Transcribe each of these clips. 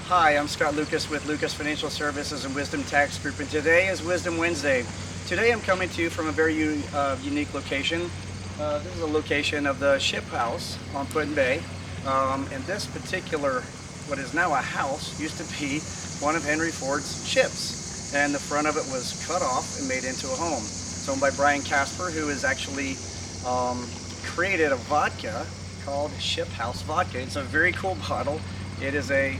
Hi, I'm Scott Lucas with Lucas Financial Services and Wisdom Tax Group, and today is Wisdom Wednesday. Today I'm coming to you from a very unique location. This is a location of the Ship House on Put-in-Bay, and this particular, what is now a house, used to be one of Henry Ford's ships, and the front of it was cut off and made into a home. It's owned by Bryan Kasper, who has actually created a vodka called Ship House Vodka. It's a very cool bottle. It is a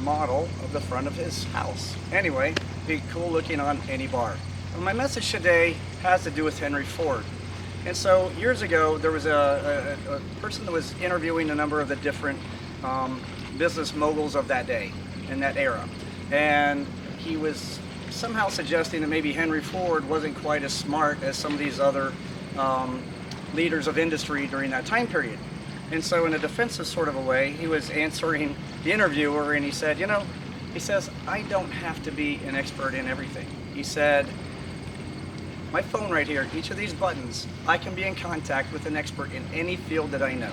model of the front of his house. Anyway, be cool looking on any bar. And my message today has to do with Henry Ford. And so years ago, there was a person that was interviewing a number of the different business moguls of that day, in that era. And he was somehow suggesting that maybe Henry Ford wasn't quite as smart as some of these other leaders of industry during that time period. And so in a defensive sort of a way, he was answering the interviewer, and he said, he says, I don't have to be an expert in everything. He said, my phone right here, each of these buttons, I can be in contact with an expert in any field that I know.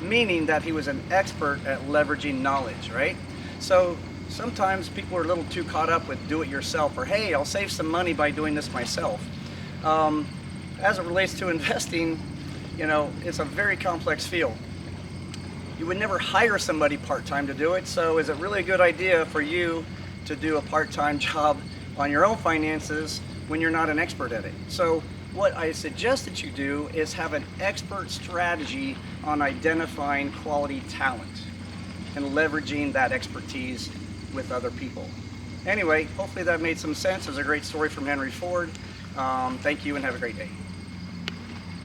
Meaning that he was an expert at leveraging knowledge, right? So sometimes people are a little too caught up with do it yourself, or hey, I'll save some money by doing this myself. As it relates to investing, it's a very complex field. You would never hire somebody part-time to do it, so is it really a good idea for you to do a part-time job on your own finances when you're not an expert at it? So what I suggest that you do is have an expert strategy on identifying quality talent and leveraging that expertise with other people. Anyway, hopefully that made some sense. It was a great story from Henry Ford. Thank you and have a great day.